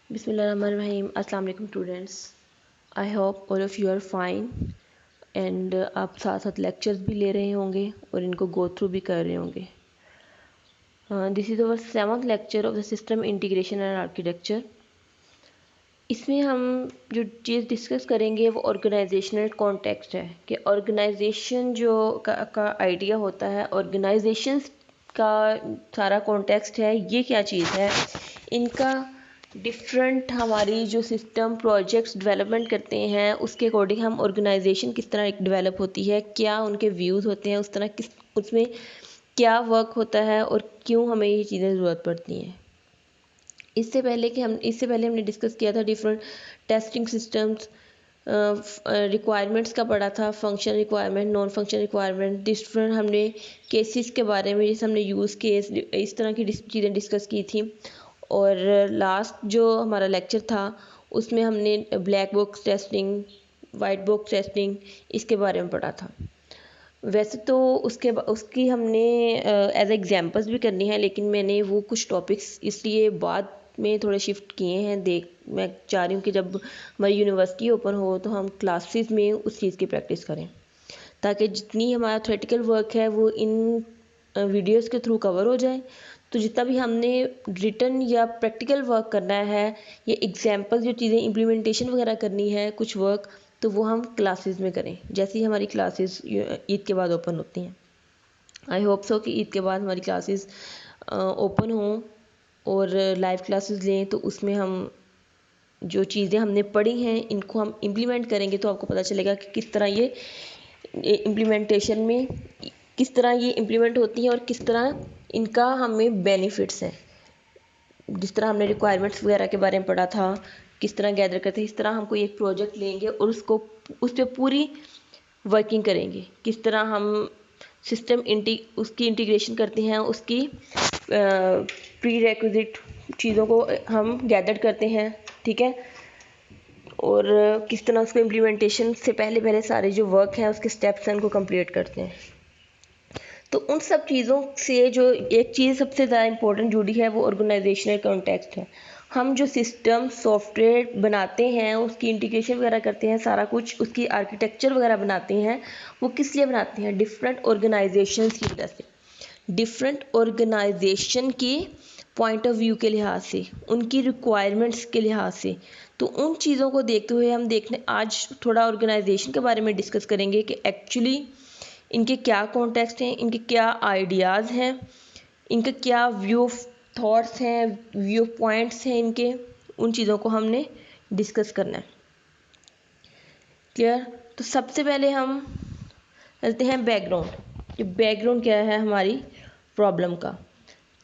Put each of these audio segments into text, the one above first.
बिस्मिल्लाहिर्रहमानिर्रहीम। अस्सलाम वालेकुम students. I hope all of you are fine and आप साथ साथ लेक्चर्स भी ले रहे होंगे और इनको गो थ्रू भी कर रहे होंगे। This is our 7th lecture of the system integration and architecture. इसमें हम जो चीज़ डिस्कस करेंगे वो ऑर्गेनाइजेशनल कॉन्टेक्स्ट है कि ऑर्गेनाइजेशन जो का आइडिया होता है, ऑर्गेनाइजेशंस का सारा कॉन्टेक्स्ट है, ये क्या चीज़ है, इनका डिफरेंट हमारी जो सिस्टम प्रोजेक्ट्स डेवलपमेंट करते हैं उसके अकॉर्डिंग हम ऑर्गेनाइजेशन किस तरह एक डेवलप होती है, क्या उनके व्यूज़ होते हैं, उस तरह किस उसमें क्या वर्क होता है और क्यों हमें ये चीज़ें ज़रूरत पड़ती हैं। इससे पहले हमने डिस्कस किया था डिफरेंट टेस्टिंग सिस्टम्स, रिक्वायरमेंट्स का पढ़ा था, function requirement, non function requirement, different हमने केसेस के बारे में, जैसे हमने यूज़ केस, इस तरह की चीज़ें डिस्कस की थी। और लास्ट जो हमारा लेक्चर था उसमें हमने black box testing, white box testing, इसके बारे में पढ़ा था। वैसे तो उसकी हमने एज एग्जांपल्स भी करनी है, लेकिन मैंने वो कुछ टॉपिक्स इसलिए बाद में थोड़े शिफ्ट किए हैं। मैं चाह रही हूँ कि जब हमारी यूनिवर्सिटी ओपन हो तो हम क्लासेस में उस चीज़ की प्रैक्टिस करें, ताकि जितनी हमारा थ्योरेटिकल वर्क है वो इन वीडियोस के थ्रू कवर हो जाए। तो जितना भी हमने रिटन या प्रैक्टिकल वर्क करना है या एग्जाम्पल जो चीज़ें इम्प्लीमेंटेशन वगैरह करनी है कुछ वर्क, तो वो हम क्लासेस में करें जैसे ही हमारी क्लासेस ईद के बाद ओपन होती हैं। आई होप सो कि ईद के बाद हमारी क्लासेस ओपन हों और लाइव क्लासेस लें, तो उसमें हम जो चीज़ें हमने पढ़ी हैं इनको हम इम्प्लीमेंट करेंगे, तो आपको पता चलेगा कि किस तरह ये इम्प्लीमेंटेशन में किस तरह ये इम्प्लीमेंट होती हैं और किस तरह इनका हमें बेनिफिट्स हैं। जिस तरह हमने रिक्वायरमेंट्स वगैरह के बारे में पढ़ा था, किस तरह गैदर करते हैं, इस तरह हम कोई एक प्रोजेक्ट लेंगे और उस पर पूरी वर्किंग करेंगे। किस तरह हम उसकी इंटीग्रेशन करते हैं, उसकी प्री रेक्विजिट चीज़ों को हम गैदर करते हैं, ठीक है, और किस तरह उसको इम्प्लीमेंटेशन से पहले सारे जो वर्क हैं उसके स्टेप्स हैं उनको कंप्लीट करते हैं। तो उन सब चीज़ों से जो एक चीज़ सबसे ज़्यादा इम्पोर्टेंट जुड़ी है वो ऑर्गेनाइजेशनल कॉन्टेक्स्ट है। हम जो सिस्टम सॉफ्टवेयर बनाते हैं, उसकी इंटीग्रेशन वगैरह करते हैं, सारा कुछ उसकी आर्किटेक्चर वगैरह बनाते हैं, वो किस लिए बनाते हैं? डिफरेंट ऑर्गेनाइजेशन की वजह से, डिफरेंट ऑर्गेनाइजेशन की पॉइंट ऑफ व्यू के लिहाज से, उनकी रिक्वायरमेंट्स के लिहाज से। तो उन चीज़ों को देखते हुए हम आज थोड़ा ऑर्गेनाइजेशन के बारे में डिस्कस करेंगे कि एक्चुअली इनके क्या कॉन्टेक्स्ट हैं, इनके क्या आइडियाज़ हैं, इनके क्या व्यू ऑफ थॉट्स हैं, व्यू पॉइंट्स हैं इनके, उन चीज़ों को हमने डिस्कस करना है। क्लियर? तो सबसे पहले हम चलते हैं बैकग्राउंड। ये बैकग्राउंड क्या है हमारी प्रॉब्लम का।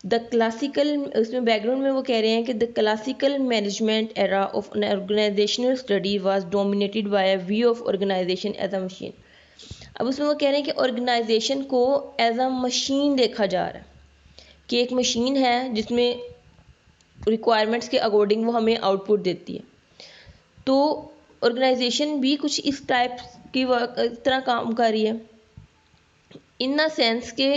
द क्लासिकल, उसमें बैकग्राउंड में वो कह रहे हैं कि the classical management era of an organizational study was dominated by a view of organization as a machine. अब उसमें वो कह रहे हैं कि ऑर्गेनाइजेशन को एज अ मशीन देखा जा रहा है, कि एक मशीन है जिसमें रिक्वायरमेंट्स के अकॉर्डिंग वो हमें आउटपुट देती है। तो ऑर्गेनाइजेशन भी कुछ इस टाइप की वर्क इस तरह काम कर रही है, इन द सेंस के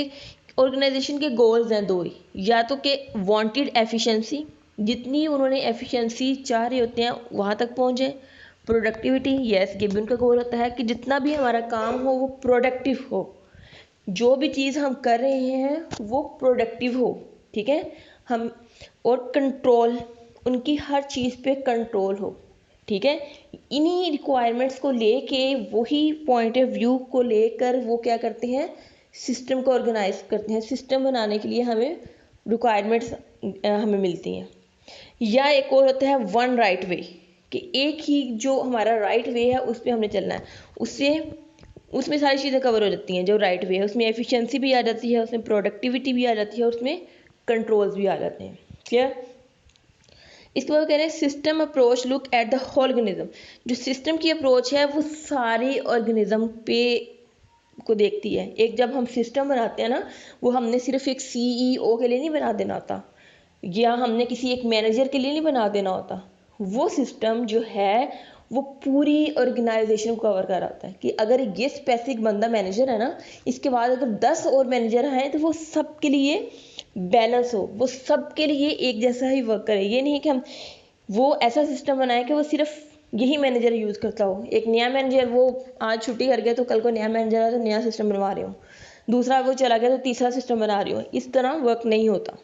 ऑर्गेनाइजेशन के गोल्स हैं दो ही, या तो कि वांटेड एफिशिएंसी, जितनी उन्होंने एफिशिएंसी चाह रहे होते हैं वहाँ तक पहुँचे। प्रोडक्टिविटी, यस, ये भी उनका गोल होता है कि जितना भी हमारा काम हो वो प्रोडक्टिव हो, जो भी चीज़ हम कर रहे हैं वो प्रोडक्टिव हो, ठीक है, हम, और कंट्रोल, उनकी हर चीज़ पे कंट्रोल हो, ठीक है। इन्हीं रिक्वायरमेंट्स को लेके, वही पॉइंट ऑफ व्यू को लेकर वो क्या करते हैं, सिस्टम को ऑर्गेनाइज करते हैं। सिस्टम बनाने के लिए हमें रिक्वायरमेंट्स हमें मिलती हैं। या एक और होता है वन राइट वे, कि एक ही जो हमारा राइट वे है उस पर हमने चलना है, उससे उसमें सारी चीज़ें कवर हो जाती हैं। जो राइट वे है उसमें एफिशिएंसी भी आ जाती है, उसमें प्रोडक्टिविटी भी आ जाती है, उसमें कंट्रोल्स भी आ जाते हैं। क्लियर? इसके बाद कह रहे हैं system approach look at the whole organism. जो सिस्टम की अप्रोच है वो सारे ऑर्गेनिज्म पे को देखती है। एक जब हम सिस्टम बनाते हैं ना, वो हमने सिर्फ एक सीईओ के लिए नहीं बना देना होता, या हमने किसी एक मैनेजर के लिए नहीं बना देना होता। वो सिस्टम जो है वो पूरी ऑर्गेनाइजेशन को कवर कर रहा होता है, कि अगर ये स्पेसिफिक बंदा मैनेजर है ना, इसके बाद अगर 10 और मैनेजर हैं तो वो सबके लिए बैलेंस हो, वो सबके लिए एक जैसा ही वर्क करे। ये नहीं है कि हम वो ऐसा सिस्टम बनाए कि वो सिर्फ यही मैनेजर यूज़ करता हो। एक नया मैनेजर, वो आज छुट्टी कर गया तो कल को नया मैनेजर है तो नया सिस्टम बनवा रहे हो, दूसरा वो चला गया तो तीसरा सिस्टम बना रही हो, इस तरह वर्क नहीं होता।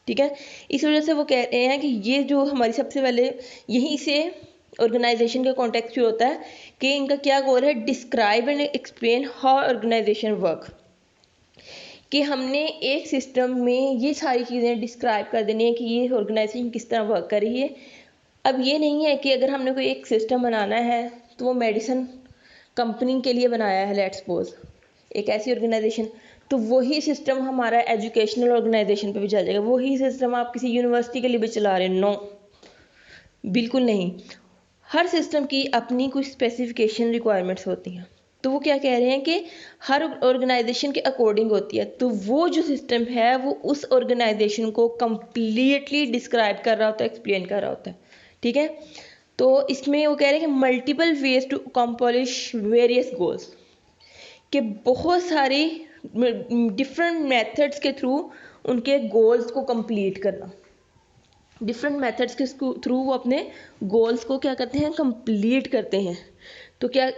ठीक है, इस वजह से वो कह रहे हैं कि ये जो हमारी सबसे पहले यहीं से ऑर्गेनाइजेशन का कॉन्टेक्स्ट शुरू होता है कि इनका क्या गोल है, describe and explain how organization work, कि हमने एक सिस्टम में ये सारी चीज़ें डिस्क्राइब कर देनी है कि ये ऑर्गेनाइजेशन किस तरह वर्क कर रही है। अब ये नहीं है कि अगर हमने कोई एक सिस्टम बनाना है तो वो मेडिसिन कंपनी के लिए बनाया है, लेट्स सपोज एक ऐसी ऑर्गेनाइजेशन, तो वही सिस्टम हमारा एजुकेशनल ऑर्गेनाइजेशन पे भी चल जाएगा, वही सिस्टम आप किसी यूनिवर्सिटी के लिए भी चला रहे हैं, नो, बिल्कुल नहीं। हर सिस्टम की अपनी कुछ स्पेसिफिकेशन रिक्वायरमेंट्स होती हैं, तो वो क्या कह रहे हैं कि हर ऑर्गेनाइजेशन के अकॉर्डिंग होती है, तो वो जो सिस्टम है वो उस ऑर्गेनाइजेशन को कंप्लीटली डिस्क्राइब कर रहा होता है, एक्सप्लेन कर रहा होता है। ठीक है, तो इसमें वो कह रहे हैं कि multiple ways to accomplish various goals, कि बहुत सारी डिफरेंट मेथड्स के थ्रू उनके गोल्स को कंप्लीट करना, डिफरेंट मेथड्स के थ्रू वो अपने गोल्स को क्या करते हैं, कंप्लीट करते हैं। तो क्या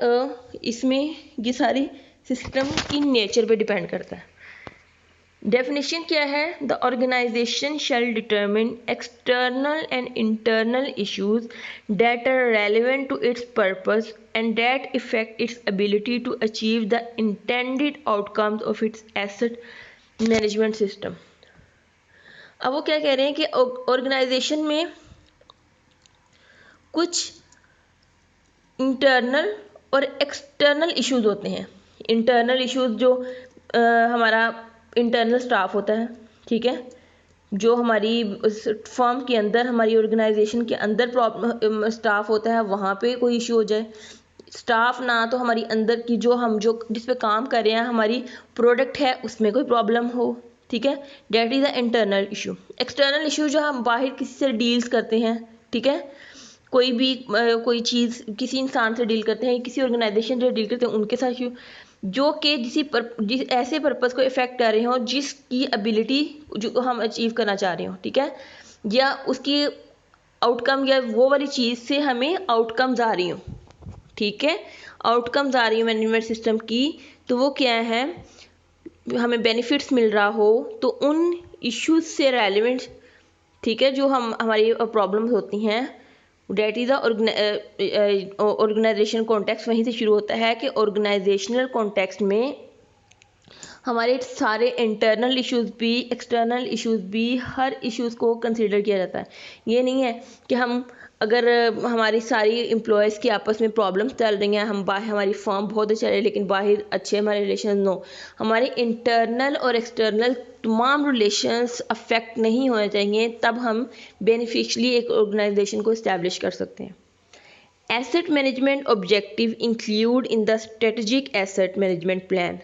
इसमें ये सारी सिस्टम की नेचर पे डिपेंड करता है। डेफिनेशन क्या है, the organization shall determine external and internal issues that are relevant to its purpose and that affect its ability to achieve the intended outcomes of its asset management system. अब वो क्या कह रहे हैं कि ऑर्गेनाइजेशन में कुछ इंटरनल और एक्सटर्नल इश्यूज होते हैं। इंटरनल इश्यूज जो हमारा इंटरनल स्टाफ होता है, ठीक है, जो हमारी फर्म के अंदर, हमारी ऑर्गेनाइजेशन के अंदर प्रॉब्लम स्टाफ होता है, वहाँ पे कोई इशू हो जाए, स्टाफ ना तो हमारी अंदर की जो जिस पे काम कर रहे हैं, हमारी प्रोडक्ट है उसमें कोई प्रॉब्लम हो, ठीक है, that is the internal issue. External issue जो हम बाहर किसी से डील्स करते हैं, ठीक है, कोई चीज़ किसी इंसान से डील करते हैं, किसी ऑर्गेनाइजेशन से डील करते हैं, उनके साथ इशू जो कि जिस ऐसे पर्पस को इफेक्ट कर रहे हो जिसकी एबिलिटी जो हम अचीव करना चाह रहे हो, ठीक है, या उसकी आउटकम या वो वाली चीज़ से हमें आउटकम्स आ रही हो, ठीक है, आउटकम्स आ रही हो मैनेजमेंट सिस्टम की, तो वो क्या है, हमें बेनिफिट्स मिल रहा हो, तो उन इश्यूज से रेलिवेंट, ठीक है, जो हमारी प्रॉब्लम्स होती हैं, डेट इज़ ऑर्गेनाइजेशन कॉन्टेक्स्ट, वहीं से शुरू होता है कि ऑर्गेनाइजेशनल कॉन्टेक्स्ट में हमारे सारे इंटरनल इश्यूज भी एक्सटर्नल इश्यूज भी हर इश्यूज़ को कंसीडर किया जाता है। ये नहीं है कि हम अगर हमारी सारी एम्प्लॉयज़ की आपस में प्रॉब्लम्स चल रही हैं, हमारी फर्म बहुत अच्छी है लेकिन बाहर अच्छे हमारे रिलेशन, नो, हमारे इंटरनल और एक्सटर्नल तमाम रिलेशंस अफेक्ट नहीं होने चाहिए, तब हम बेनिफिशियली एक ऑर्गेनाइजेशन को इस्टेब्लिश कर सकते हैं। Asset management objective include in the strategic asset management plan.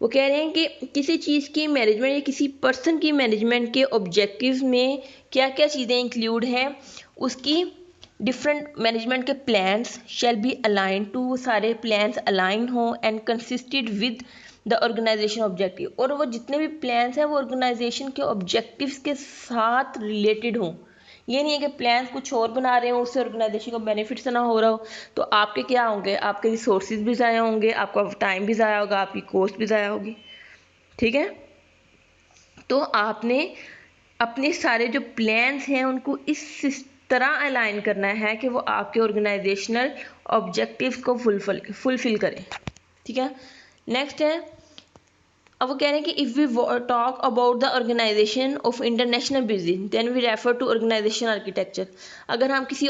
वो कह रहे हैं कि किसी चीज़ की मैनेजमेंट या किसी पर्सन की मैनेजमेंट के ऑब्जेक्टिव्स में क्या क्या चीज़ें इंक्लूड हैं, उसकी डिफरेंट मैनेजमेंट के plans shall be align to, सारे प्लान्स अलाइन हो and consistent with the organization objective, और वो जितने भी प्लान्स हैं वो ऑर्गेनाइजेशन के ऑब्जेक्टिव्स के साथ रिलेटेड हों। ये नहीं है कि प्लान्स कुछ और बना रहे हो, उससे ऑर्गेनाइजेशन को बेनिफिट्स ना हो रहा हो, तो आपके क्या होंगे, आपके रिसोर्सेज भी ज़ाया होंगे, आपका टाइम भी ज़ाया होगा, आपकी कॉस्ट भी ज़ाया होगी, ठीक है। तो आपने अपने सारे जो प्लान्स हैं उनको इस तरह अलाइन करना है कि वो आपके ऑर्गेनाइजेशनल ऑब्जेक्टिव्स को फुलफिल करें, ठीक है। नेक्स्ट है, अब वो कह रहे हैं कि if we talk about the organization of international business then we refer to organization architecture. अगर हम किसी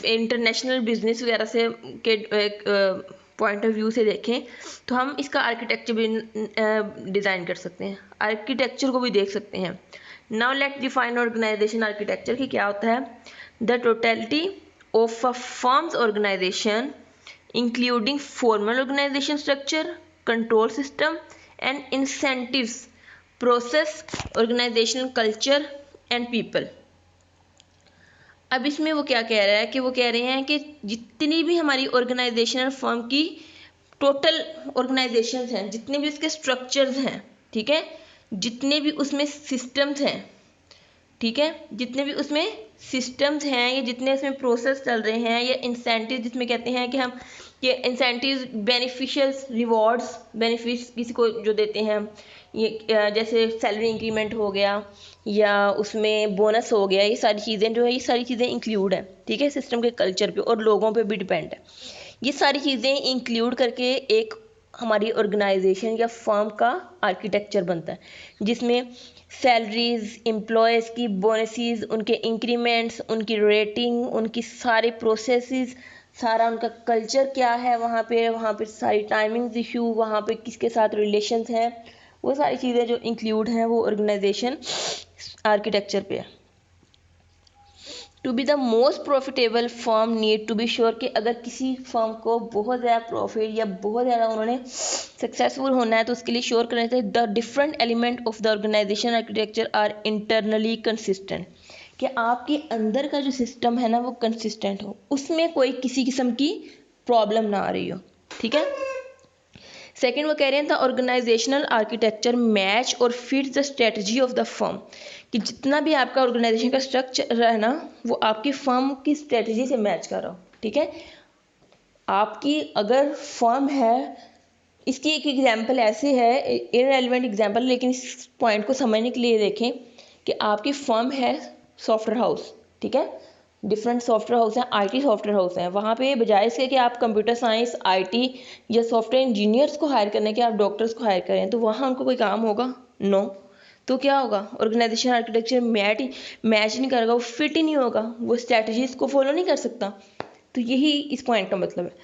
इंटरनेशनल बिजनेस वगैरह से के पॉइंट ऑफ व्यू से देखें तो हम इसका आर्किटेक्चर भी डिज़ाइन कर सकते हैं, आर्किटेक्चर को भी देख सकते हैं। Now let define organization architecture की क्या होता है, the totality of a firm's organization including formal organization structure, control system and incentives, process, organizational culture and people। अब इसमें वो क्या कह रहा है कि वो कह रहे हैं कि जितनी भी हमारी ऑर्गेनाइजेशनल फर्म की टोटल ऑर्गेनाइजेशंस हैं, जितने भी उसके स्ट्रक्चर्स हैं, ठीक है, जितने भी उसमें सिस्टम्स हैं, ठीक है, जितने भी उसमें सिस्टम्स हैं, ये जितने इसमें प्रोसेस चल रहे हैं, ये इंसेंटिव जिसमें कहते हैं कि हम ये इंसेंटिव बेनिफिशियल्स रिवॉर्ड्स बेनिफिट्स किसी को जो देते हैं हम, ये जैसे सैलरी इंक्रीमेंट हो गया या उसमें बोनस हो गया, ये सारी चीज़ें जो है ये सारी चीज़ें इंक्लूड हैं, ठीक है, सिस्टम के कल्चर पे और लोगों पे भी डिपेंड है। ये सारी चीज़ें इंक्लूड करके एक हमारी ऑर्गेनाइजेशन या फर्म का आर्किटेक्चर बनता है, जिसमें सैलरीज, एम्प्लॉयज़ की बोनसेस, उनके इंक्रीमेंट्स, उनकी रेटिंग, उनकी सारे प्रोसेसेस, सारा उनका कल्चर क्या है वहाँ पे सारी टाइमिंग्स इशू, वहाँ पे किसके साथ रिलेशंस हैं, वो सारी चीज़ें जो इंक्लूड हैं वो ऑर्गेनाइजेशन आर्किटेक्चर पे है। To be the most profitable firm need to be sure कि अगर किसी फर्म को बहुत ज़्यादा प्रॉफिट या बहुत ज़्यादा उन्होंने सक्सेसफुल होना है तो उसके लिए श्योर करना चाहिए the different element of the organization architecture are internally consistent, कि आपके अंदर का जो सिस्टम है ना वो कंसिस्टेंट हो, उसमें कोई किसी किस्म की प्रॉब्लम ना आ रही हो, ठीक है। सेकेंड वो कह रहे हैं द ऑर्गेनाइजेशनल आर्किटेक्चर मैच और fit the strategy of the firm, कि जितना भी आपका ऑर्गेनाइजेशन का स्ट्रक्चर है ना वो आपकी फर्म की स्ट्रेटजी से मैच कर रहा हो, ठीक है। आपकी अगर फर्म है, इसकी एक एग्जांपल ऐसे है, इररिलेवेंट एग्जांपल, लेकिन इस पॉइंट को समझने के लिए देखें कि आपकी फर्म है सॉफ्टवेयर हाउस, ठीक है, डिफरेंट सॉफ्टवेयर हाउस हैं, आईटी सॉफ्टवेयर हाउस हैं, वहाँ पे बजाय इसके कि आप कंप्यूटर साइंस, आईटी या सॉफ्टवेयर इंजीनियर्स को हायर करने के आप डॉक्टर्स को हायर करें, तो वहाँ उनको कोई काम होगा? नो। तो क्या होगा, ऑर्गेनाइजेशन आर्किटेक्चर मैच नहीं करेगा, वो फिट ही नहीं होगा, वो स्ट्रैटेजीज को फॉलो नहीं कर सकता। तो यही इस पॉइंट का मतलब है।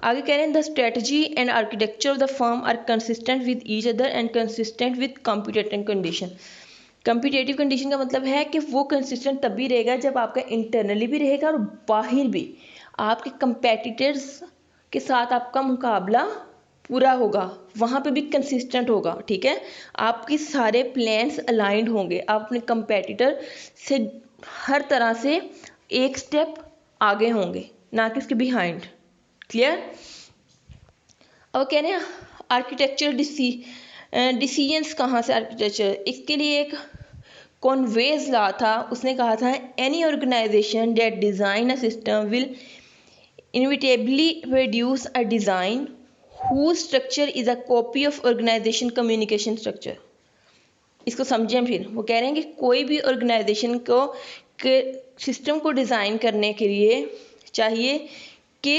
आगे कह रहे हैं the strategy and architecture of the firm are consistent with each other and consistent with competitive condition. Competitive condition का मतलब है कि वो कंसिस्टेंट तभी रहेगा जब आपका इंटरनली भी रहेगा और बाहर भी आपके कंपेटिटर्स के साथ आपका मुकाबला पूरा होगा, वहाँ पे भी कंसिस्टेंट होगा, ठीक है। आपके सारे प्लान्स अलाइंड होंगे, आप अपने कंपेटिटर से हर तरह से एक स्टेप आगे होंगे, ना कि उसके बिहाइंड। क्लियर। और कह रहे हैं आर्किटेक्चर डिसीजंस कहाँ से आर्किटेक्चर, इसके लिए एक कॉन्वेज ला था, उसने कहा था any organization that design a system will inevitably produce a design whose structure is a copy of organization communication structure। इसको समझें फिर। वो कह रहे हैं कि कोई भी ऑर्गेनाइजेशन को के सिस्टम को डिज़ाइन करने के लिए चाहिए कि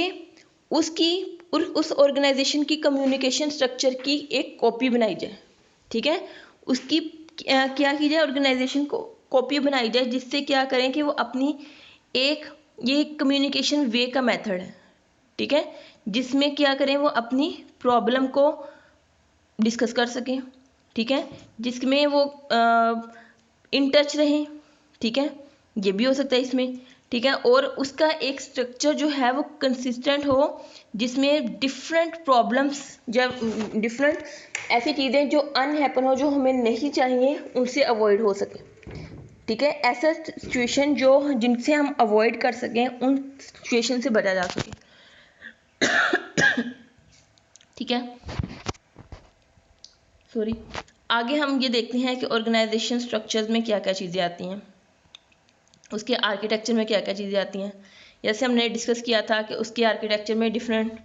उसकी उस ऑर्गेनाइजेशन की कम्युनिकेशन स्ट्रक्चर की एक कॉपी बनाई जाए, ठीक है। उसकी क्या की जाए, ऑर्गेनाइजेशन को कॉपी बनाई जाए, जिससे क्या करें कि वो अपनी एक ये कम्युनिकेशन वे का मेथड है, ठीक है, जिसमें क्या करें वो अपनी प्रॉब्लम को डिस्कस कर सकें, ठीक है, जिसमें वो इन टच रहें, ठीक है, ये भी हो सकता है इसमें, ठीक है। और उसका एक स्ट्रक्चर जो है वो कंसिस्टेंट हो, जिसमें डिफरेंट प्रॉब्लम्स जब डिफरेंट ऐसी चीज़ें जो अनहैपन हो, जो हमें नहीं चाहिए, उनसे अवॉइड हो सके, ठीक है। ऐसा सिचुएशन जो जिनसे हम अवॉइड कर सकें, उन सिचुएशन से बचा जा सके, ठीक है। सॉरी। आगे हम ये देखते हैं कि ऑर्गेनाइजेशन स्ट्रक्चर्स में क्या क्या चीज़ें आती हैं, उसके आर्किटेक्चर में क्या क्या चीज़ें आती हैं। जैसे हमने डिस्कस किया था कि उसके आर्किटेक्चर में डिफरेंट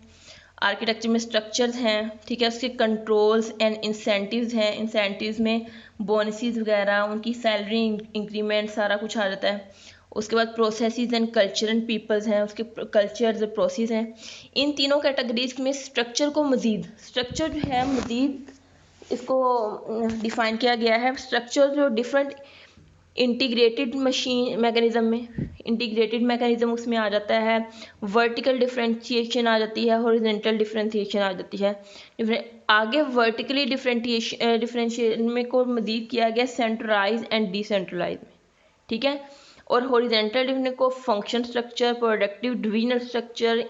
आर्किटेक्चर में स्ट्रक्चर्स हैं, ठीक है, उसके कंट्रोल्स एंड इंसेंटिव्स हैं, इंसेंटिव्स में बोनसेस वगैरह, उनकी सैलरी इंक्रीमेंट सारा कुछ आ जाता है। उसके बाद processes and culture and peoples हैं, उसके कल्चर्स और प्रोसेस हैं। इन तीनों कैटेगरीज में स्ट्रक्चर को मज़ीद, स्ट्रक्चर जो है मज़ीद इसको डिफ़ाइन किया गया है। स्ट्रक्चर जो डिफरेंट इंटीग्रेटेड मशीन मैकेनिज़्म में, इंटीग्रेटेड मैकेनिज़्म उसमें आ जाता है, वर्टिकल डिफरेंशिएशन आ जाती है, हॉरिजॉन्टल डिफरेंशिएशन आ जाती है। आगे वर्टिकली डिफरेंशिएशन में को मज़ीद किया गया सेंट्रलाइज एंड डिसेंट्रलाइज में, ठीक है। और हॉरिजॉन्टल डिफरेंस को function structure, productive divisional structure,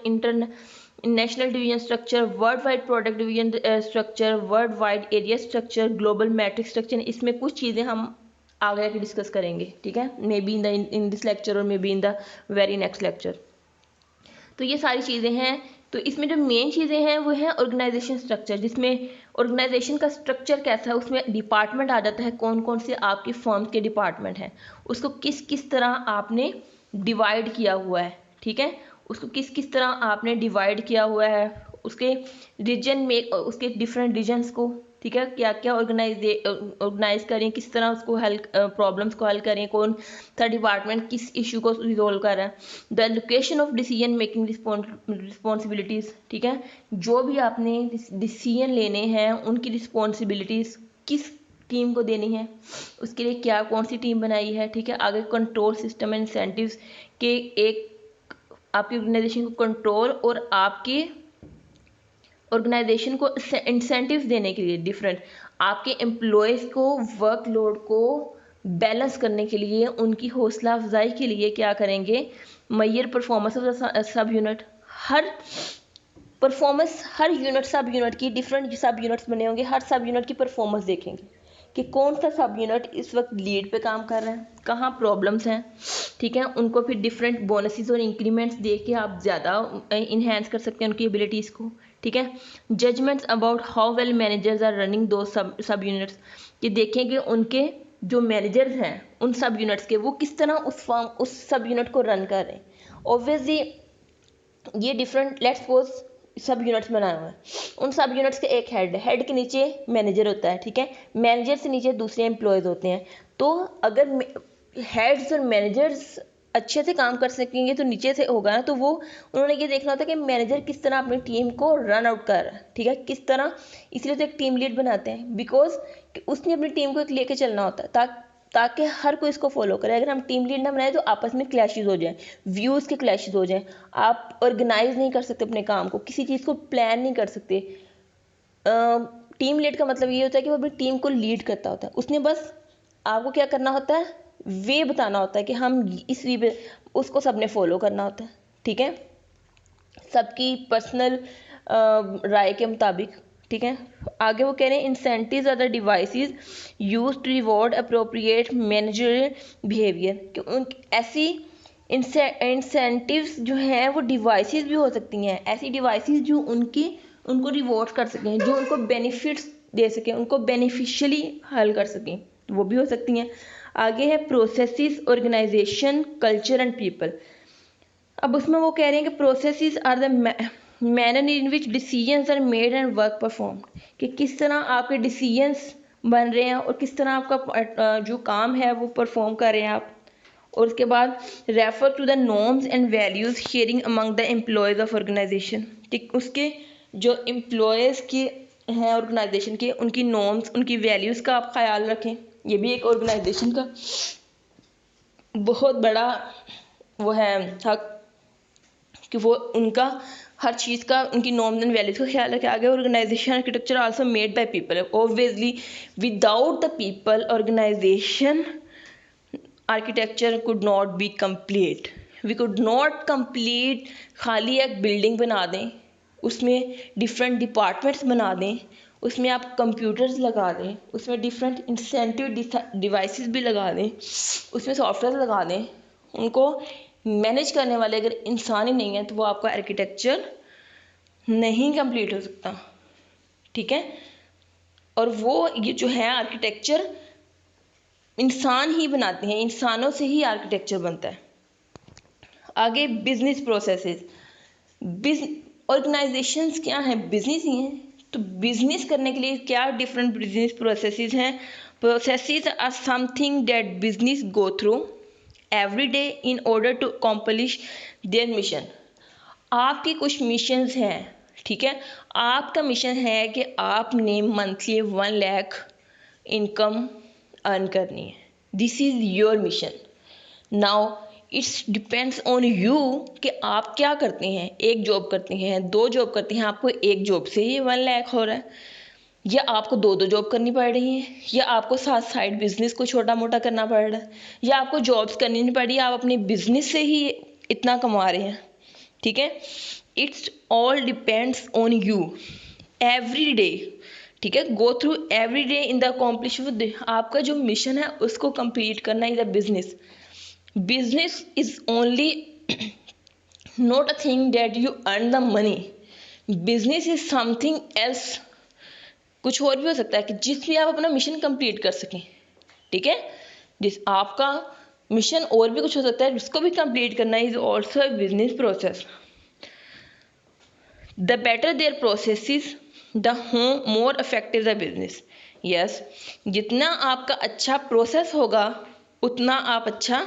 national division structure, world wide product division structure, world wide area structure, global matrix structure. इसमें कुछ चीज़ें हम आगे आके डिस्कस करेंगे, ठीक है, maybe in this lecture और maybe in the very next lecture. तो ये सारी चीज़ें हैं। तो इसमें जो मेन चीज़ें हैं वो हैं ऑर्गेनाइजेशन स्ट्रक्चर, जिसमें ऑर्गेनाइजेशन का स्ट्रक्चर कैसा है, उसमें डिपार्टमेंट आ जाता है, कौन कौन से आपकी फर्म के डिपार्टमेंट हैं, उसको किस किस तरह आपने डिवाइड किया हुआ है, ठीक है, उसको किस किस तरह आपने डिवाइड किया हुआ है, उसके रीजन में, उसके डिफरेंट रीजन्स को, ठीक है, क्या क्या ऑर्गेनाइज करें, किस तरह उसको हल, प्रॉब्लम्स को हल करें, कौन सा डिपार्टमेंट किस इशू को रिजोल्व कर रहा है, the location of decision making responsibilities, ठीक है, जो भी आपने डिसीजन लेने हैं उनकी रिस्पॉन्सिबिलिटीज़ किस टीम को देनी है, उसके लिए क्या कौन सी टीम बनाई है, ठीक है, आगे कंट्रोल सिस्टम एंड इंसेंटिव्स के एक आपकी ऑर्गेनाइजेशन को कंट्रोल और आपके ऑर्गेनाइजेशन को इंसेंटिव्स देने के लिए डिफरेंट, आपके एम्प्लॉयज़ को वर्कलोड को बैलेंस करने के लिए, उनकी हौसला अफजाई के लिए क्या करेंगे, major performance of sub unit, हर परफॉर्मेंस, हर यूनिट सब यूनिट की डिफरेंट सब यूनिट्स बने होंगे, हर सब यूनिट की परफॉर्मेंस देखेंगे कि कौन सा सब यूनिट इस वक्त लीड पे काम कर रहा है, कहाँ प्रॉब्लम्स हैं, ठीक है, उनको फिर डिफरेंट बोनसेस और इंक्रीमेंट्स दे के आप ज़्यादा इन्हेंस कर सकते हैं उनकी एबिलिटीज़ को, ठीक है। Judgments about how well managers are running two sub units, ये देखें कि उनके जो मैनेजर्स हैं उन सब यूनिट्स के, वो किस तरह उस सब यूनिट को रन कर रहे हैं। ऑब्वियसली ये डिफरेंट, लेट्स सपोज सब यूनिट्स बनाए हुए हैं, उन सब यूनिट्स के एक हेड के नीचे मैनेजर होता है, ठीक है, मैनेजर से नीचे दूसरे एम्प्लॉयज़ होते हैं, तो अगर हेड्स और मैनेजर्स अच्छे से काम कर सकेंगे तो नीचे से होगा ना, तो वो उन्होंने ये देखना होता है कि मैनेजर किस तरह अपनी टीम को रन आउट कर रहा है, ठीक है, किस तरह, इसलिए तो एक टीम लीड बनाते हैं, बिकॉज उसने अपनी टीम को एक लेके चलना होता है ताकि हर कोई इसको फॉलो करे। अगर हम टीम लीड ना बनाए तो आपस में क्लैशेस हो जाएं, व्यूज़ के क्लैशेस हो जाएं, आप ऑर्गेनाइज नहीं कर सकते अपने काम को, किसी चीज़ को प्लान नहीं कर सकते। टीम लीड का मतलब ये होता है कि वो अपनी टीम को लीड करता होता है, उसने बस आपको क्या करना होता है, वे बताना होता है कि हम इस वे पे, उसको सबने फॉलो करना होता है, ठीक है, सबकी पर्सनल राय के मुताबिक, ठीक है। आगे वो कह रहे हैं incentives are the devices use to reward appropriate managerial behaviour, कि उन ऐसी इंसेंटिव्स जो हैं वो डिवाइसेस भी हो सकती हैं, ऐसी डिवाइसेस जो उनको रिवॉर्ड कर सकें, जो उनको बेनिफिट्स दे सकें, उनको बेनिफिशियली हल कर सकें, वो भी हो सकती हैं। आगे है processes, organization, culture and people. अब उसमें वो कह रहे हैं कि processes are the manner in which decisions are made and work perform, कि किस तरह आपके डिसीजंस बन रहे हैं और किस तरह आपका जो काम है वो परफॉर्म कर रहे हैं आप। और उसके बाद refer to the norms and values sharing among the employees of organization, ठीक, उसके जो एम्प्लॉयज़ के हैं ऑर्गेनाइजेशन के, उनकी नॉर्म्स, उनकी वैल्यूज़ का आप ख्याल रखें। ये भी एक ऑर्गेनाइजेशन का बहुत बड़ा वो है हक कि वो उनका हर चीज़ का, उनकी नॉर्म्स एंड वैल्यूज़ का ख्याल रखे। आगे organization architecture also made by people, obviously without the people organization architecture could not be complete, we could not complete. खाली एक बिल्डिंग बना दें, उसमें डिफरेंट डिपार्टमेंट्स बना दें, उसमें आप कंप्यूटर्स लगा दें, उसमें डिफरेंट इंसेंटिव डिवाइसेस भी लगा दें, उसमें सॉफ्टवेयर लगा दें, उनको मैनेज करने वाले अगर इंसान ही नहीं है तो वो आपका आर्किटेक्चर नहीं कंप्लीट हो सकता, ठीक है। और वो ये जो है आर्किटेक्चर इंसान ही बनाते हैं, इंसानों से ही आर्किटेक्चर बनता है। आगे बिजनेस प्रोसेसेस, ऑर्गेनाइजेशंस क्या हैं, बिजनेस ही हैं, तो बिजनेस करने के लिए क्या डिफरेंट बिजनेस प्रोसेसेस हैं। Processes are something that business go through every day in order to accomplish their mission. आपकी कुछ मिशंस हैं, ठीक है, आपका मिशन है कि आपने मंथली 1 लाख इनकम अर्न करनी है, this is your mission. Now it's depends on you कि आप क्या करते हैं, एक जॉब करते हैं, 2 जॉब करते हैं, आपको एक जॉब से ही 1 लाख हो रहा है, या आपको 2 जॉब करनी पड़ रही है, या आपको साथ साइड बिजनेस को छोटा मोटा करना पड़ रहा है, या आपको जॉब्स करनी नहीं पड़ रही, आप अपने बिजनेस से ही इतना कमा रहे हैं, ठीक है। It's all depends on you every day, ठीक है, गो through every day in the accomplish, आपका जो मिशन है उसको कंप्लीट करना is a business. Business is only not a thing that you earn the money, business is something else कुछ और भी हो सकता है कि जिसमें आप अपना मिशन कंप्लीट कर सकें, ठीक है। जिस आपका मिशन और भी कुछ हो सकता है जिसको भी कंप्लीट करना is also a business process. The better their processes the more effective the business. Yes, जितना आपका अच्छा प्रोसेस होगा उतना आप अच्छा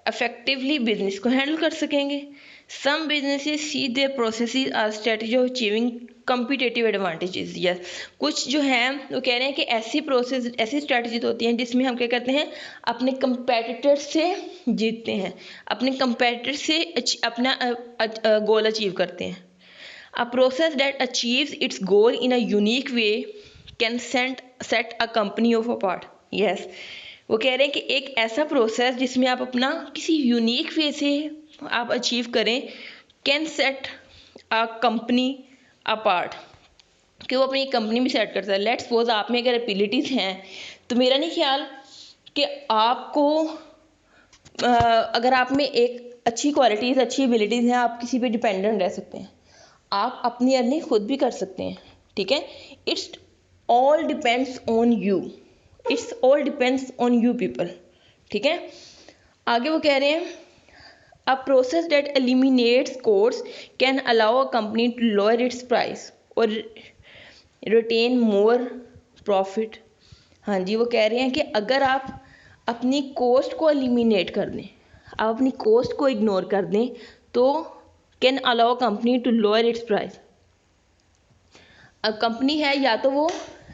इफेक्टिवली बिजनेस को हैंडल कर सकेंगे। Some businesses see their processes are strategy of achieving competitive advantages. Yes, कुछ जो हैं वो कह रहे हैं कि ऐसी प्रोसेस ऐसी स्ट्रेटजीज होती हैं जिसमें हम क्या करते हैं, अपने कंपेटिटर से जीतते हैं, अपने कंपेटिटर से अपना गोल अचीव करते हैं। A process that achieves its goal in a unique way can set a company off apart. Yes, वो कह रहे हैं कि एक ऐसा प्रोसेस जिसमें आप अपना किसी यूनिक वे से आप अचीव करें, can set a company apart, कि वो अपनी कंपनी भी सेट करता है। लेट्स सपोज आप में अगर एबिलिटीज़ हैं तो मेरा नहीं ख्याल कि आपको अगर आप में एक अच्छी क्वालिटीज़ अच्छी एबिलिटीज़ हैं, आप किसी पे डिपेंडेंट रह सकते हैं, आप अपनी अर्निंग खुद भी कर सकते हैं, ठीक है। It's all depends on you, it's all depends on you people, ठीक है। आगे वो कह रहे हैं a process that eliminates costs can allow a company to lower its price और रिटेन मोर प्रॉफिट। हाँ जी, वो कह रहे हैं कि अगर आप अपनी कॉस्ट को एलिमिनेट कर दें, आप अपनी कॉस्ट को इग्नोर कर दें तो can allow company to lower its price. अब कंपनी है या तो वो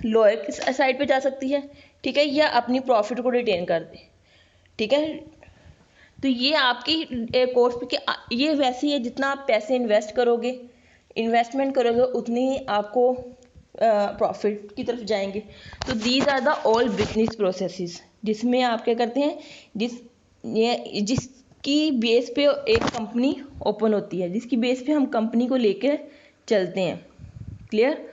लोअर साइड पे जा सकती है, ठीक है, या अपनी प्रॉफिट को रिटेन कर दे, ठीक है। तो ये आपकी कॉस्ट पे ये वैसे ही है, जितना आप पैसे इन्वेस्टमेंट करोगे उतनी ही आपको प्रॉफिट की तरफ जाएंगे। तो these are the all business processes जिसमें आप क्या करते हैं, जिसकी बेस पे एक कंपनी ओपन होती है, जिसकी बेस पे हम कंपनी को लेकर चलते हैं। क्लियर।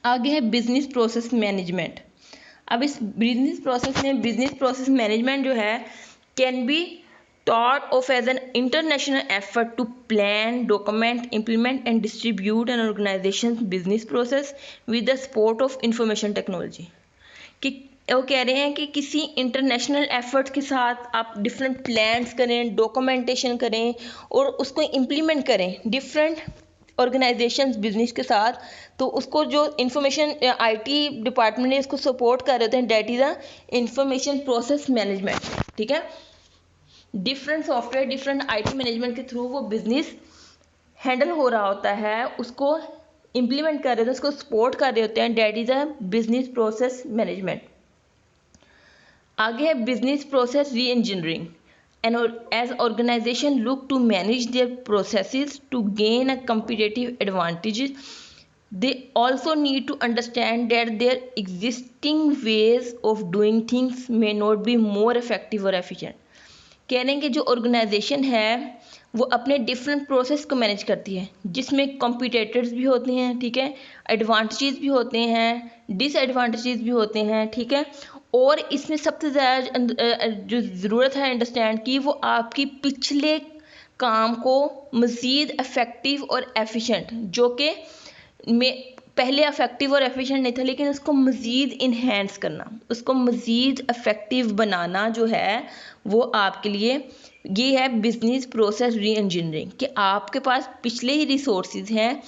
आगे है बिजनेस प्रोसेस मैनेजमेंट। अब इस बिजनेस प्रोसेस में बिजनेस प्रोसेस मैनेजमेंट जो है can be thought of as an international effort to plan, document, implement and distribute an organization's business process with the support of information technology। कि वो कह रहे हैं कि किसी इंटरनेशनल एफर्ट के साथ आप डिफरेंट प्लान्स करें, डॉक्यूमेंटेशन करें और उसको इम्प्लीमेंट करें डिफरेंट ऑर्गेनाइजेशंस बिजनेस के साथ, तो उसको जो इंफॉर्मेशन आईटी डिपार्टमेंट है इसको सपोर्ट कर रहे हैं, that is a information process management, ठीक है। Different software different IT management के थ्रू वो बिजनेस हैंडल हो रहा होता है, उसको इम्प्लीमेंट कर रहे थे, उसको सपोर्ट कर रहे होते हैं, that is a business process management. आगे है business process reengineering and as organization look to manage their processes to gain a competitive advantages, they also need to understand that their existing ways of doing things may not be more effective or efficient। कह रहे हैं कि जो organisation है वो अपने different process को manage करती है, जिसमें कॉम्पिटिटर्स भी होते हैं, ठीक है, एडवांटेजेस भी होते हैं, डिसएडवांटेजेस भी होते हैं, ठीक है। और इसमें सबसे ज़्यादा जो ज़रूरत है अंडरस्टैंड की, वो आपकी पिछले काम को मज़ीद इफ़ेक्टिव और एफिशिएंट, जो कि में पहले इफ़ेक्टिव और एफिशिएंट नहीं था, लेकिन उसको मज़ीद इन्हेंस करना, उसको मज़ीद इफ़ेक्टिव बनाना जो है वो आपके लिए ये है बिजनेस प्रोसेस री इंजीनियरिंग। कि आपके पास पिछले ही रिसोर्सेज हैं,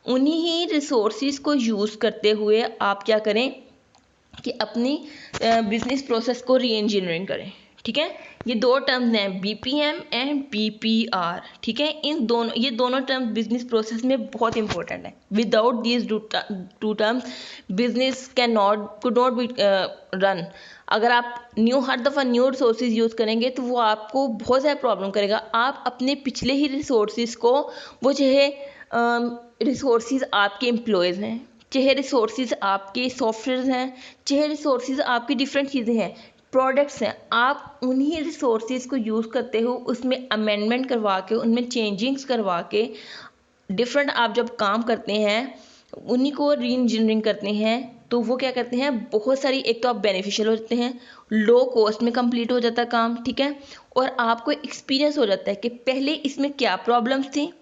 उन्हीं ही रिसोर्सेज को यूज़ करते हुए आप क्या करें कि अपनी बिजनेस प्रोसेस को री इंजीनियरिंग करें, ठीक है। ये दो टर्म्स हैं, बीपीएम एंड बीपीआर, ठीक है। ये दोनों टर्म्स बिजनेस प्रोसेस में बहुत इंपॉर्टेंट है। Without these two terms business could not be run. अगर आप हर दफ़ा न्यू रिसोर्सेज यूज़ करेंगे तो वो आपको बहुत ज़्यादा प्रॉब्लम करेगा। आप अपने पिछले ही रिसोर्सेज को, वो चाहे रिसोर्सेज आपके एम्प्लॉयज़ हैं, चाहे रिसोर्सेज आपके सॉफ्टवेयर हैं, चाहे रिसोर्सेज आपकी डिफरेंट चीज़ें हैं, प्रोडक्ट्स हैं, आप उन्हीं रिसोर्सेज को यूज़ करते हो, उसमें अमेंडमेंट करवा के, उनमें चेंजिंग्स करवा के डिफरेंट आप जब काम करते हैं, उन्हीं को री इंजीनियरिंग करते हैं, तो वो क्या करते हैं, बहुत सारी, एक तो आप बेनिफिशियल हो जाते हैं, लो कॉस्ट में कंप्लीट हो जाता है काम, ठीक है। और आपको एक्सपीरियंस हो जाता है कि पहले इसमें क्या प्रॉब्लम्स थी,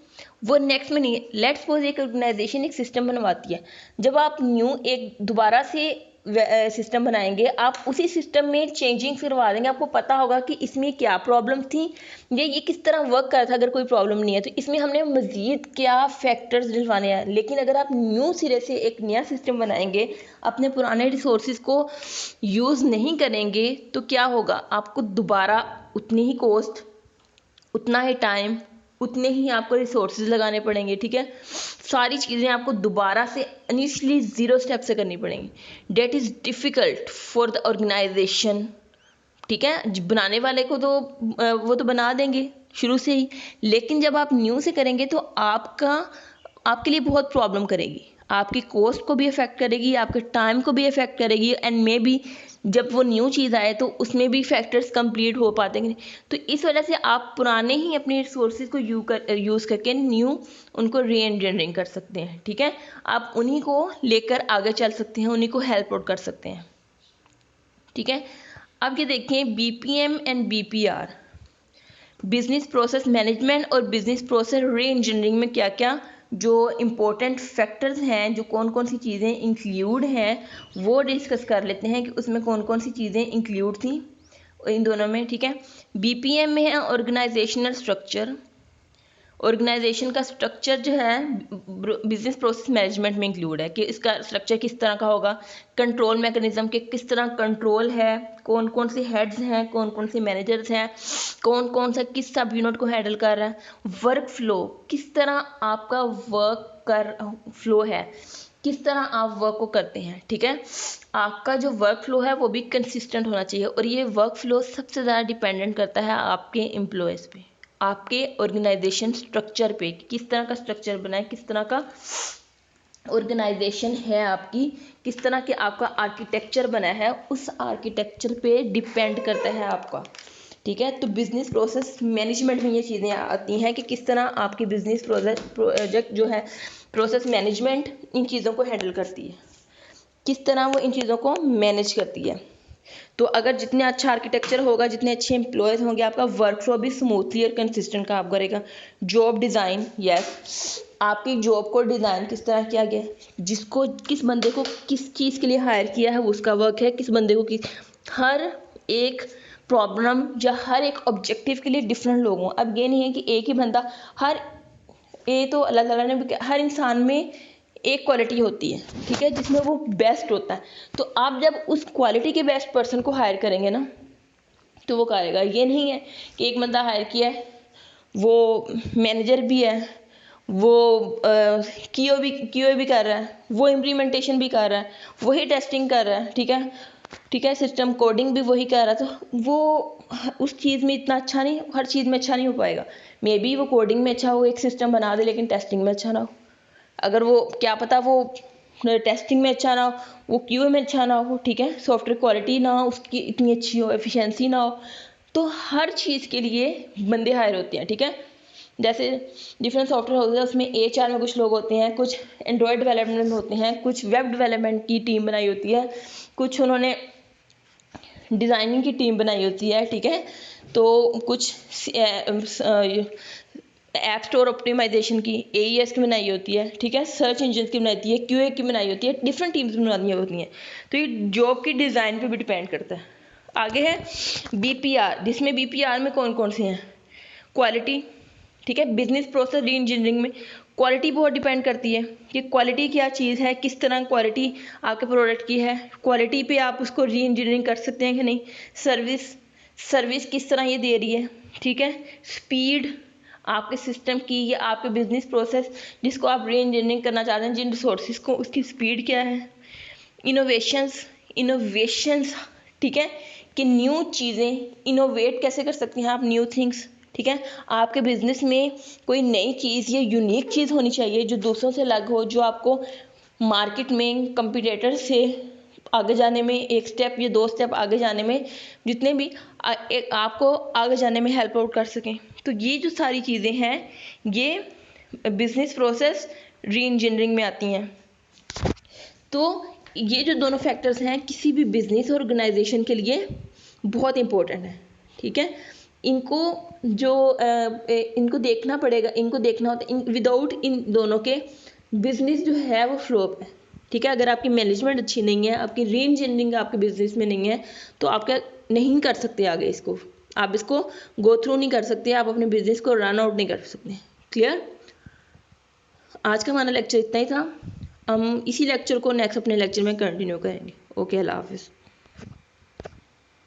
वो नेक्स्ट में नहीं है। लेट्स सपोज एक ऑर्गेनाइजेशन एक सिस्टम बनवाती है, जब आप न्यू एक दोबारा से सिस्टम बनाएंगे, आप उसी सिस्टम में चेंजिंग करवा देंगे, आपको पता होगा कि इसमें क्या प्रॉब्लम थी, ये किस तरह वर्क कर रहा था, अगर कोई प्रॉब्लम नहीं है तो इसमें हमने मज़ीद क्या फैक्टर्स डलवाने हैं। लेकिन अगर आप न्यू सिरे से एक नया सिस्टम बनाएंगे, अपने पुराने रिसोर्सेज को यूज़ नहीं करेंगे, तो क्या होगा, आपको दोबारा उतनी ही कॉस्ट, उतना ही टाइम, उतने ही आपको रिसोर्सेज लगाने पड़ेंगे। ठीक है, सारी चीज़ें आपको दोबारा से इनिशियली ज़ीरो स्टेप से करनी पड़ेंगी। That is difficult for the organization. ठीक है, बनाने वाले को तो वो तो बना देंगे शुरू से ही, लेकिन जब आप न्यू से करेंगे तो आपके लिए बहुत प्रॉब्लम करेगी, आपकी कॉस्ट को भी अफेक्ट करेगी, आपके टाइम को भी अफेक्ट करेगी, एंड मे बी जब वो न्यू चीज़ आए तो उसमें भी फैक्टर्स कंप्लीट हो पाते हैं। तो इस वजह से आप पुराने ही अपने रिसोर्सेज को यूज़ करके न्यू उनको री इंजीनियरिंग कर सकते हैं। ठीक है, आप उन्हीं को लेकर आगे चल सकते हैं, उन्हीं को हेल्प आउट कर सकते हैं। ठीक है, अब ये देखें BPM and BPR, business process management और बिजनेस प्रोसेस री इंजीनियरिंग में क्या क्या जो इम्पोर्टेंट फैक्टर्स हैं, जो कौन कौन सी चीज़ें इंक्लूड हैं, वो डिस्कस कर लेते हैं कि उसमें कौन कौन सी चीज़ें इंक्लूड थी इन दोनों में। ठीक है, BPM में है ऑर्गेनाइजेशनल स्ट्रक्चर। ऑर्गेनाइजेशन का स्ट्रक्चर जो है बिजनेस प्रोसेस मैनेजमेंट में इंक्लूड है कि इसका स्ट्रक्चर किस तरह का होगा, कंट्रोल मैकेनिज्म के किस तरह कंट्रोल है, कौन कौन से हेड्स हैं, कौन कौन से मैनेजर्स हैं, कौन कौन सा किस सब यूनिट को हैंडल कर रहा है, वर्क फ्लो, किस तरह आपका फ्लो है, किस तरह आप वर्क को करते हैं। ठीक है, आपका जो वर्क फ्लो है वो भी कंसिस्टेंट होना चाहिए, और ये वर्क फ्लो सबसे ज़्यादा डिपेंडेंट करता है आपके एम्प्लॉयज़ पे, आपके ऑर्गेनाइजेशन स्ट्रक्चर पे, किस तरह का स्ट्रक्चर बना है, किस तरह का ऑर्गेनाइजेशन है आपकी, किस तरह के आपका आर्किटेक्चर बना है, उस आर्किटेक्चर पे डिपेंड करता है आपका। ठीक है, तो बिजनेस प्रोसेस मैनेजमेंट में ये चीज़ें आती हैं कि किस तरह आपकी बिजनेस प्रोजेक्ट जो है प्रोसेस मैनेजमेंट इन चीज़ों को हैंडल करती है, किस तरह वो इन चीज़ों को मैनेज करती है। तो अगर जितने अच्छा आर्किटेक्चर होगा, जितने अच्छे एम्प्लॉयज़ होंगे, आपका वर्क फ्लो भी स्मूथली और कंसिस्टेंट काम करेगा। जॉब डिज़ाइन, यस, आपकी जॉब को डिज़ाइन किस तरह किया गया, जिसको किस बंदे को किस चीज़ के लिए हायर किया है वो उसका वर्क है, किस बंदे को किस, हर एक प्रॉब्लम या हर एक ऑब्जेक्टिव के लिए डिफरेंट लोग हों। अब ये नहीं है कि एक ही बंदा, ये तो अल्लाह ताला ने हर इंसान में एक क्वालिटी होती है, ठीक है, जिसमें वो बेस्ट होता है। तो आप जब उस क्वालिटी के बेस्ट पर्सन को हायर करेंगे ना, तो वो करेगा। ये नहीं है कि एक बंदा हायर किया है, वो मैनेजर भी है, वो क्यूए भी कर रहा है, वो इम्प्लीमेंटेशन भी कर रहा है, वही टेस्टिंग कर रहा है। ठीक है, सिस्टम कोडिंग भी वही कर रहा है, तो वो उस चीज़ में इतना अच्छा नहीं, हर चीज़ में अच्छा नहीं हो पाएगा। मे बी वो कोडिंग में अच्छा हो, एक सिस्टम बना दे, लेकिन टेस्टिंग में अच्छा ना हो। अगर वो क्या पता वो टेस्टिंग में अच्छा ना हो, वो क्यूए में अच्छा ना हो, ठीक है, सॉफ्टवेयर क्वालिटी ना हो उसकी इतनी अच्छी हो, एफिशिएंसी ना हो, तो हर चीज़ के लिए बंदे हायर होते हैं। ठीक है, जैसे डिफरेंट सॉफ्टवेयर होते हैं, उसमें HR में कुछ लोग होते हैं, कुछ एंड्रॉयड डेवलपमेंट होते हैं, कुछ वेब डेवलपमेंट की टीम बनाई होती है, कुछ उन्होंने डिज़ाइनिंग की टीम बनाई होती है। ठीक है, तो कुछ ऐप स्टोर ऑप्टिमाइजेशन की AES की बनाई होती है। ठीक है, सर्च इंजन की बनाई होती है, QA की बनाई होती है, डिफरेंट टीम्स बनानी होती हैं। तो ये जॉब की डिज़ाइन पे भी डिपेंड करता है। आगे है BPR, जिसमें BPR में कौन कौन से हैं, क्वालिटी। ठीक है, बिजनेस प्रोसेस री इंजीनियरिंग में क्वालिटी बहुत डिपेंड करती है कि क्वालिटी क्या चीज़ है, किस तरह क्वालिटी आपके प्रोडक्ट की है, क्वालिटी पे आप उसको री इंजीनियरिंग कर सकते हैं कि नहीं। सर्विस किस तरह ये दे रही है। ठीक है, स्पीड आपके सिस्टम की या आपके बिजनेस प्रोसेस जिसको आप री इंजीनियरिंग करना चाहते हैं, जिन रिसोर्सेज को, उसकी स्पीड क्या है। इनोवेशंस, ठीक है, कि न्यू चीज़ें इनोवेट कैसे कर सकती हैं आप, न्यू थिंग्स। ठीक है, आपके बिजनेस में कोई नई चीज़ या यूनिक चीज़ होनी चाहिए जो दूसरों से अलग हो, जो आपको मार्केट में कंपटीटर से आगे जाने में एक स्टेप या 2 स्टेप आगे जाने में, जितने भी आपको आगे जाने में हेल्प आउट कर सकें। तो ये जो सारी चीज़ें हैं, ये बिजनेस प्रोसेस री इंजीनियरिंग में आती हैं। तो ये जो दोनों फैक्टर्स हैं किसी भी बिजनेस ऑर्गेनाइजेशन के लिए बहुत इंपॉर्टेंट है। ठीक है, इनको जो इनको देखना पड़ेगा, इनको देखना होता है, विदाउट इन दोनों के बिजनेस जो है वो फ्लॉप है। ठीक है, अगर आपकी मैनेजमेंट अच्छी नहीं है, आपकी री इंजीनियरिंग आपके बिजनेस में नहीं है, तो आप क्या नहीं कर सकते आगे इसको, आप इसको गो थ्रू नहीं कर सकते, आप अपने बिजनेस को रन आउट नहीं कर सकते। क्लियर? आज का हमारा लेक्चर इतना ही था। हम इसी लेक्चर को नेक्स्ट अपने लेक्चर में कंटिन्यू करेंगे। ओके, अल्लाह हाफिज़।